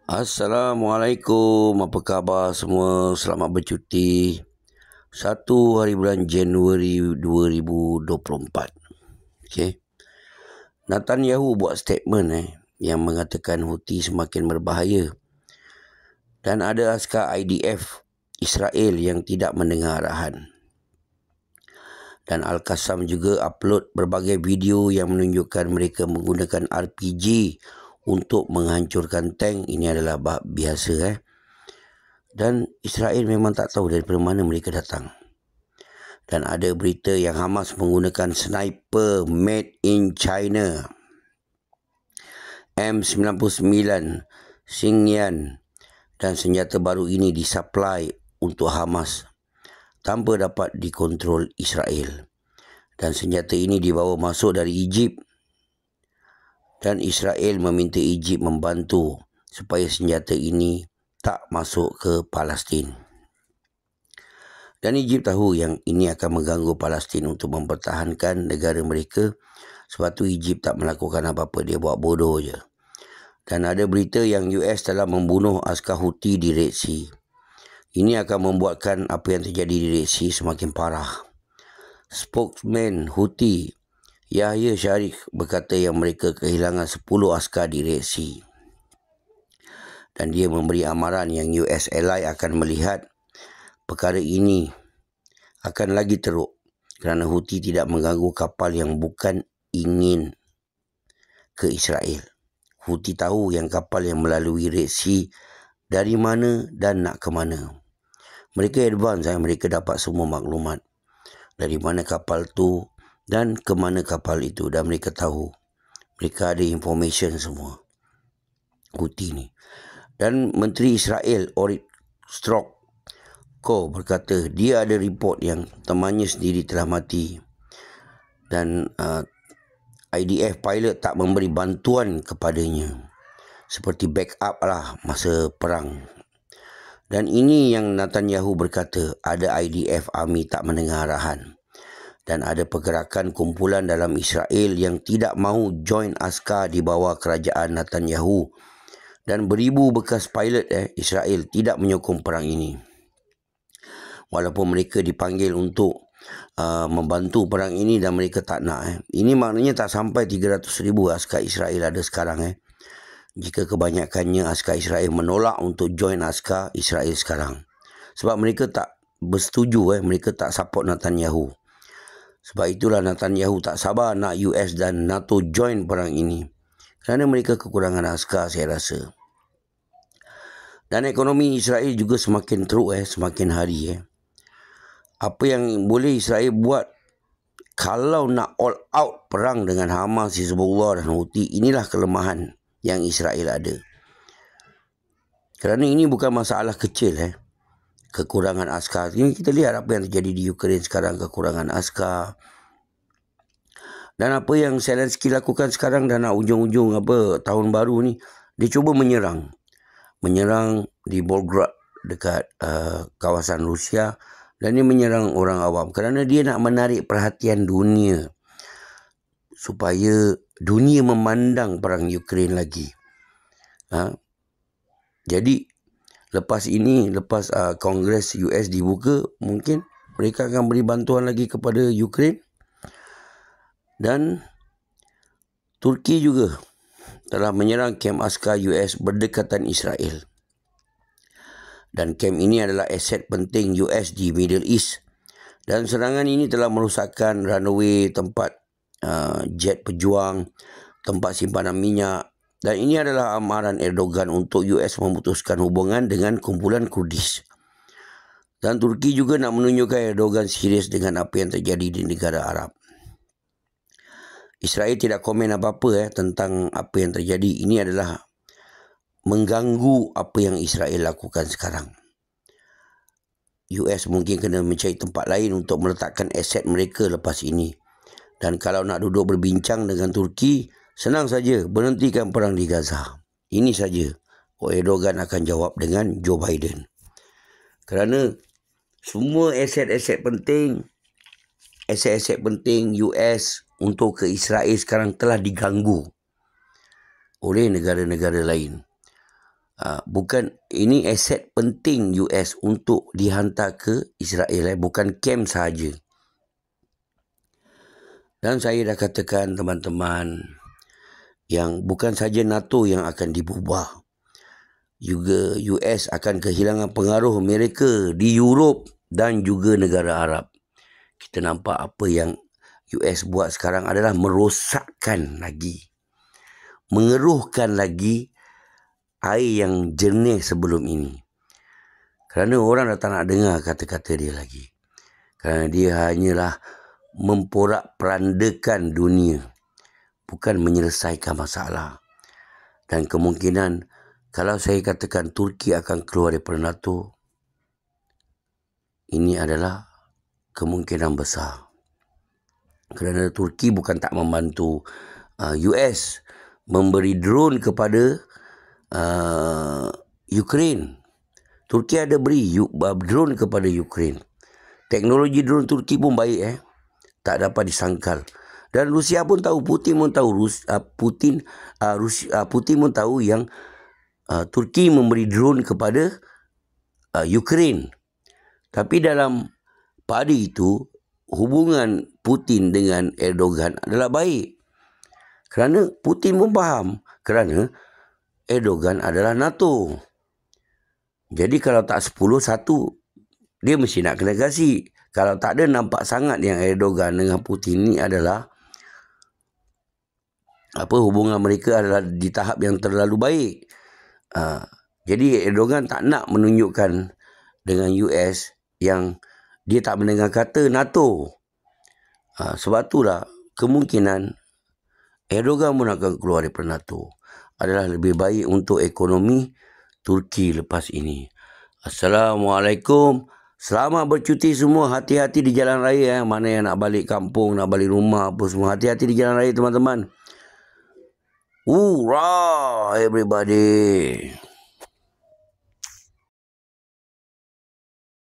Assalamualaikum, apa khabar semua? Selamat bercuti 1 hari bulan Januari 2024. Okay. Netanyahu buat statement yang mengatakan Houthi semakin berbahaya dan ada askar IDF Israel yang tidak mendengar arahan. Dan Al-Qassam juga upload berbagai video yang menunjukkan mereka menggunakan RPG untuk menghancurkan tank. Ini adalah biasa. Dan Israel memang tak tahu daripada mana mereka datang. Dan ada berita yang Hamas menggunakan sniper made in China, M99 Xingyan, dan senjata baru ini disupply untuk Hamas tanpa dapat dikontrol Israel. Dan senjata ini dibawa masuk dari Egypt dan Israel meminta Egypt membantu supaya senjata ini tak masuk ke Palestin. Dan Egypt tahu yang ini akan mengganggu Palestin untuk mempertahankan negara mereka. Sebab tu Egypt tak melakukan apa-apa, dia buat bodoh je. Dan ada berita yang US telah membunuh askar Houthi di Red Sea. Ini akan membuatkan apa yang terjadi di Red Sea semakin parah. Spokesman Houthi Yahya Sharif berkata yang mereka kehilangan 10 askar di Red Sea. Dan dia memberi amaran yang US ally akan melihat perkara ini akan lagi teruk kerana Houthi tidak mengganggu kapal yang bukan ingin ke Israel. Houthi tahu yang kapal yang melalui Red Sea dari mana dan nak ke mana. Mereka advance, mereka dapat semua maklumat dari mana kapal tu dan ke mana kapal itu, dan mereka tahu, mereka ada information semua, Houthi ni. Dan Menteri Israel Orit Strok berkata dia ada report yang temannya sendiri telah mati dan IDF pilot tak memberi bantuan kepadanya seperti backup lah masa perang. Dan ini yang Netanyahu berkata, ada IDF army tak mendengar arahan. Dan ada pergerakan kumpulan dalam Israel yang tidak mahu join askar di bawah kerajaan Netanyahu. Dan beribu bekas pilot Israel tidak menyokong perang ini. Walaupun mereka dipanggil untuk membantu perang ini dan mereka tak nak. Ini maknanya tak sampai 300,000 askar Israel ada sekarang. Jika kebanyakannya askar Israel menolak untuk join askar Israel sekarang. Sebab mereka tak bersetuju, mereka tak support Netanyahu. Sebab itulah Netanyahu tak sabar nak US dan NATO join perang ini. Kerana mereka kekurangan askar, saya rasa. Dan ekonomi Israel juga semakin teruk, semakin hari. Apa yang boleh Israel buat kalau nak all out perang dengan Hamas, Hezbollah dan Houthi, inilah kelemahan yang Israel ada. Kerana ini bukan masalah kecil, kekurangan askar. Ini kita lihat apa yang terjadi di Ukraine sekarang, kekurangan askar. Dan apa yang Zelensky lakukan sekarang dan nak ujung-ujung tahun baru ni, dia cuba menyerang di Belgrade dekat kawasan Rusia, dan dia menyerang orang awam kerana dia nak menarik perhatian dunia supaya dunia memandang perang Ukraine lagi. Jadi lepas Kongres US dibuka, mungkin mereka akan beri bantuan lagi kepada Ukraine. Dan Turki juga telah menyerang kem askar US berdekatan Israel. Dan kem ini adalah aset penting US di Middle East. Dan serangan ini telah merosakkan runway tempat jet pejuang, tempat simpanan minyak. Dan ini adalah amaran Erdogan untuk US memutuskan hubungan dengan kumpulan Kurdis. Dan Turki juga nak menunjukkan Erdogan serius dengan apa yang terjadi di negara Arab. Israel tidak komen apa-apa tentang apa yang terjadi. Ini adalah mengganggu apa yang Israel lakukan sekarang. US mungkin kena mencari tempat lain untuk meletakkan aset mereka lepas ini. Dan kalau nak duduk berbincang dengan Turki, senang saja, berhentikan perang di Gaza. Ini saja. Erdogan akan jawab dengan Joe Biden. Kerana semua aset-aset penting US untuk ke Israel sekarang telah diganggu oleh negara-negara lain. Bukan, ini aset penting US untuk dihantar ke Israel, bukan camp sahaja. Dan saya dah katakan teman-teman, yang bukan saja NATO yang akan dibubarkan, juga US akan kehilangan pengaruh mereka di Europe dan juga negara Arab. Kita nampak apa yang US buat sekarang adalah merosakkan lagi, mengeruhkan lagi air yang jernih sebelum ini. Kerana orang dah tak nak dengar kata-kata dia lagi. Kerana dia hanyalah memporak-perandakan dunia, bukan menyelesaikan masalah. Dan kemungkinan, kalau saya katakan Turki akan keluar daripada NATO, ini adalah kemungkinan besar. Kerana Turki bukan tak membantu US memberi drone kepada Ukraine. Turki ada beri drone kepada Ukraine. Teknologi drone Turki pun baik, tak dapat disangkal. Dan Rusia pun tahu, Putin pun tahu, Putin pun tahu yang Turki memberi drone kepada Ukraine. Tapi dalam pada itu, hubungan Putin dengan Erdogan adalah baik. Kerana Putin pun faham, kerana Erdogan adalah NATO. Jadi kalau tak 10-1, dia mesti nak kena kasih. Kalau tak ada, nampak sangat yang Erdogan dengan Putin ni adalah hubungan mereka adalah di tahap yang terlalu baik. Jadi Erdogan tak nak menunjukkan dengan US yang dia tak mendengar kata NATO. Sebab itulah kemungkinan Erdogan pun akan keluar daripada NATO adalah lebih baik untuk ekonomi Turki lepas ini. Assalamualaikum. Selamat bercuti semua. Hati-hati di jalan raya. Mana yang nak balik kampung, nak balik rumah, apa semua. Hati-hati di jalan raya, teman-teman. Hurrah, everybody.